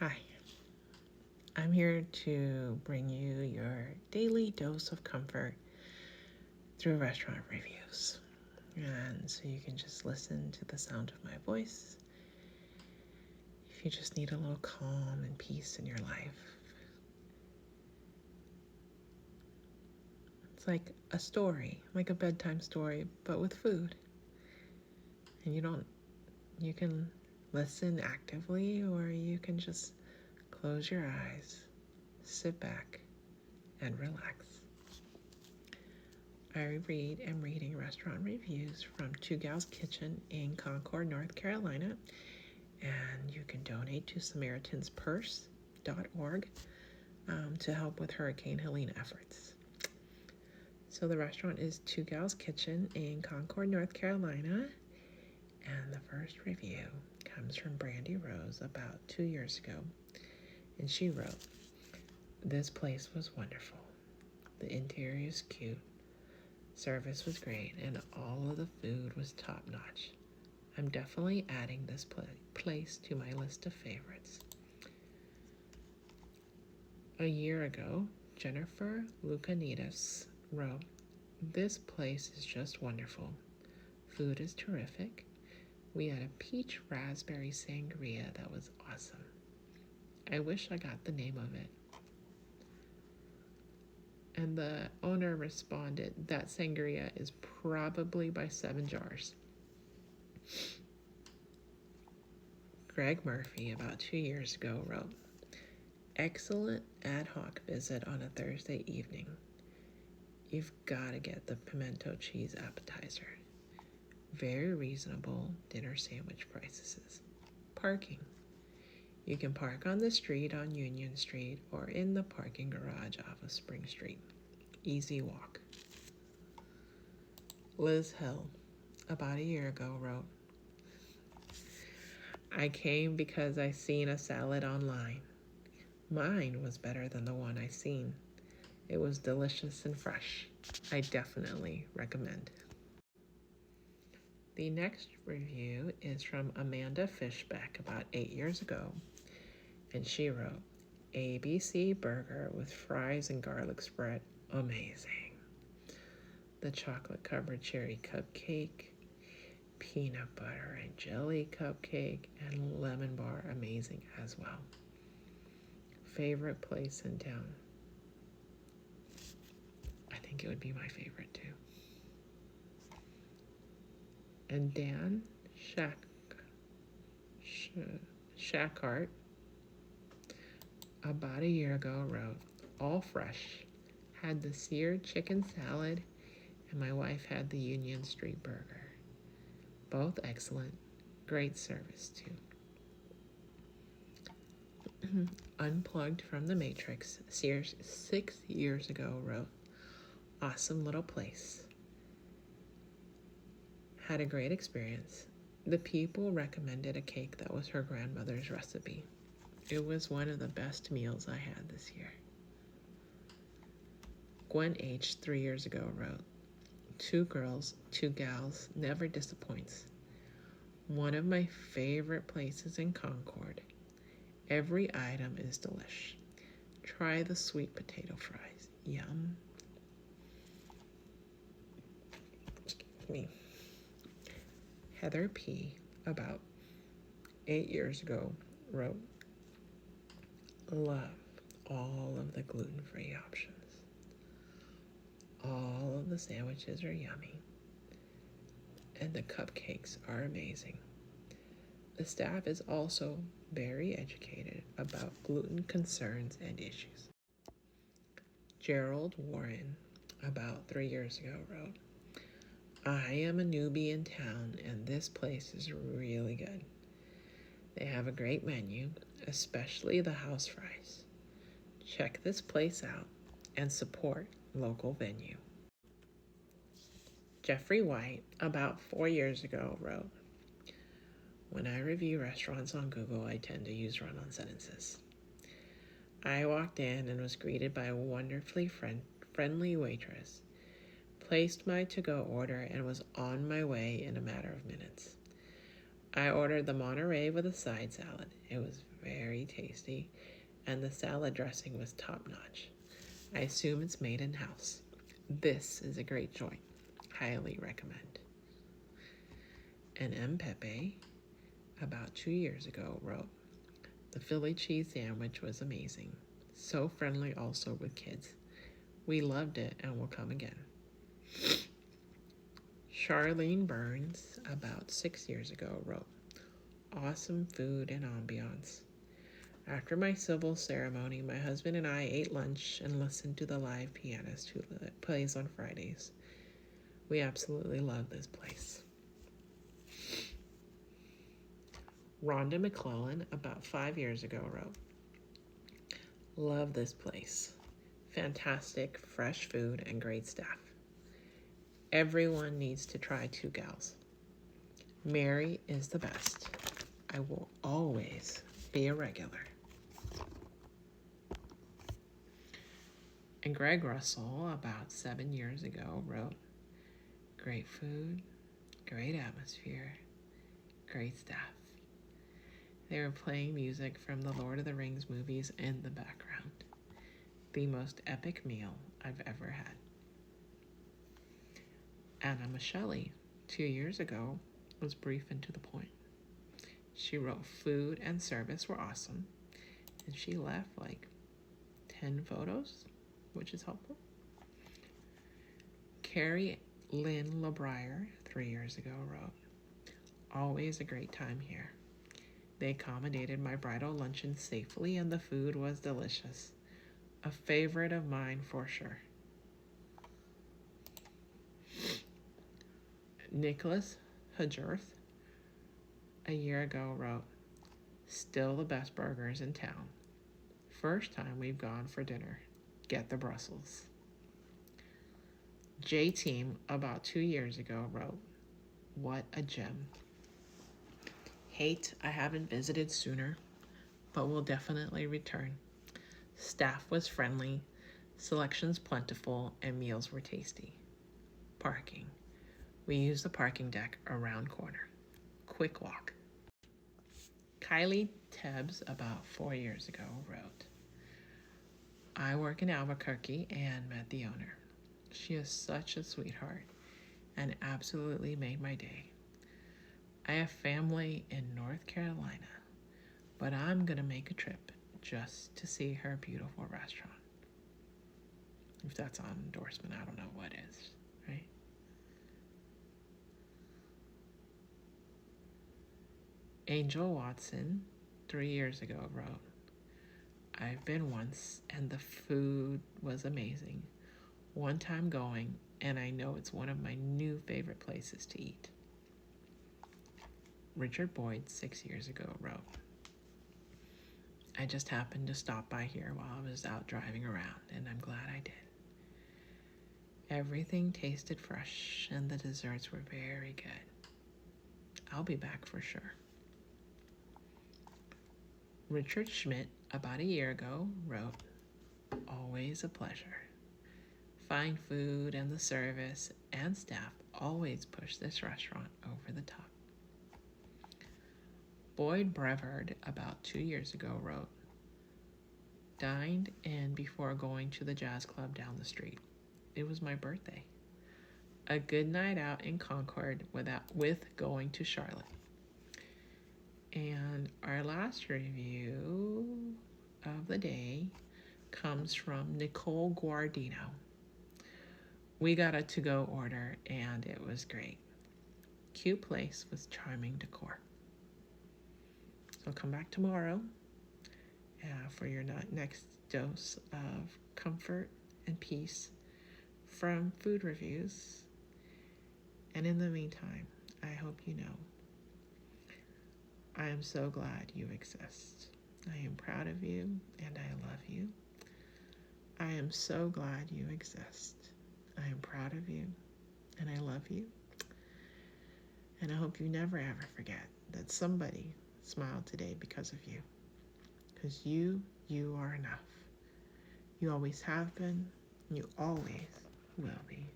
Hi, I'm here to bring you your daily dose of comfort through restaurant reviews. And so you can just listen to the sound of my voice if you just need a little calm and peace in your life. It's like a story, like a bedtime story, but with food. And you can listen actively or you can just close your eyes, sit back, and relax. I am reading restaurant reviews from Two Gals Kitchen in Concord, North Carolina, and you can donate to Samaritan'sPurse.org to help with Hurricane Helene efforts. So the restaurant is Two Gals Kitchen in Concord, North Carolina, and the first review comes from Brandy Rose about 2 years ago, and she wrote, "This place was wonderful. The interior is cute. Service was great, and all of the food was top-notch. I'm definitely adding this place to my list of favorites." A year ago, Jennifer Lucanitas wrote, "This place is just wonderful. Food is terrific. We had a peach raspberry sangria that was awesome. I wish I got the name of it." And the owner responded, "That sangria is probably by 7 Jars. Greg Murphy, about 2 years ago, wrote, "Excellent ad hoc visit on a Thursday evening. You've got to get the pimento cheese appetizer. Very reasonable dinner sandwich prices. Parking. You can park on the street on Union Street or in the parking garage off of Spring Street. Easy walk." Liz Hill, about a year ago, wrote, "I came because I seen a salad online. Mine was better than the one I seen. It was delicious and fresh. I definitely recommend." The next review is from Amanda Fishbeck about 8 years ago, and she wrote, "ABC burger with fries and garlic spread, amazing. The chocolate covered cherry cupcake, peanut butter and jelly cupcake, and lemon bar, amazing as well. Favorite place in town." I think it would be my favorite too. And Dan Shackhart, about a year ago, wrote, "All fresh. Had the seared chicken salad, and my wife had the Union Street burger. Both excellent. Great service too." Unplugged from the Matrix, 6 years ago, wrote, "Awesome little place. Had a great experience. The people recommended a cake that was her grandmother's recipe. It was one of the best meals I had this year." Gwen H., 3 years ago, wrote, "Two girls, two gals, never disappoints. One of my favorite places in Concord. Every item is delish. Try the sweet potato fries. Yum." Excuse me. Heather P., about 8 years ago, wrote, "Love all of the gluten-free options. All of the sandwiches are yummy, and the cupcakes are amazing. The staff is also very educated about gluten concerns and issues." Gerald Warren, about 3 years ago, wrote, "I am a newbie in town, and this place is really good. They have a great menu, especially the house fries. Check this place out and support local venue." Jeffrey White, about 4 years ago, wrote, "When I review restaurants on Google, I tend to use run-on sentences. I walked in and was greeted by a wonderfully friendly waitress, placed my to-go order, and was on my way in a matter of minutes. I ordered the Monterey with a side salad. It was very tasty, and the salad dressing was top notch. I assume it's made in-house. This is a great joint. Highly recommend. And M. Pepe, about 2 years ago, wrote, the Philly cheese sandwich was amazing. So friendly also with kids. We loved it and will come again. Charlene Burns, about 6 years ago, wrote, awesome food and ambiance. After my civil ceremony, my husband and I ate lunch and listened to the live pianist who plays on Fridays. We absolutely love this place. Rhonda McClellan, about 5 years ago, wrote, love this place. Fantastic, fresh food and great staff. Everyone needs to try Two Gals. Mary is the best. I will always be a regular. And Greg Russell, about 7 years ago, wrote, great food, great atmosphere, great staff. They were playing music from the Lord of the Rings movies in the background. The most epic meal I've ever had. Anna Michelli, 2 years ago, was brief and to the point. She wrote food and service were awesome, and she left like 10 photos, which is helpful. Carrie Lynn LeBrier, 3 years ago, wrote, always a great time here. They accommodated my bridal luncheon safely and the food was delicious. A favorite of mine for sure. Nicholas Hudgerth, a year ago, wrote, still the best burgers in town. First time we've gone for dinner. Get the Brussels. J-Team, about 2 years ago, wrote, what a gem. Hate I haven't visited sooner, but will definitely return. Staff was friendly, selections plentiful, and meals were tasty. Parking. We used the parking deck around corner. Quick walk. Kylie Tebbs, about 4 years ago, wrote, I work in Albuquerque and met the owner. She is such a sweetheart and absolutely made my day. I have family in North Carolina, but I'm going to make a trip just to see her beautiful restaurant. If that's on endorsement, I don't know what is, right? Angel Watson, 3 years ago, wrote, I've been once and the food was amazing. One time going, and I know it's one of my new favorite places to eat. Richard Boyd, 6 years ago, wrote, I just happened to stop by here while I was out driving around, and I'm glad I did. Everything tasted fresh, and the desserts were very good. I'll be back for sure. Richard Schmidt, about a year ago, wrote, always a pleasure. Fine food and the service and staff always push this restaurant over the top. Boyd Brevard, about 2 years ago, wrote, dined in before going to the jazz club down the street. It was my birthday. A good night out in Concord with going to Charlotte. And our last review of the day comes from Nicole Guardino. We got a to-go order and it was great. Cute place with charming decor. So come back tomorrow for your next dose of comfort and peace from food reviews. And in the meantime, I hope you know, I am so glad you exist. I am proud of you and I love you. I am so glad you exist. I am proud of you and I love you. And I hope you never ever forget that somebody smiled today because of you. Because you are enough. You always have been, and you always will be.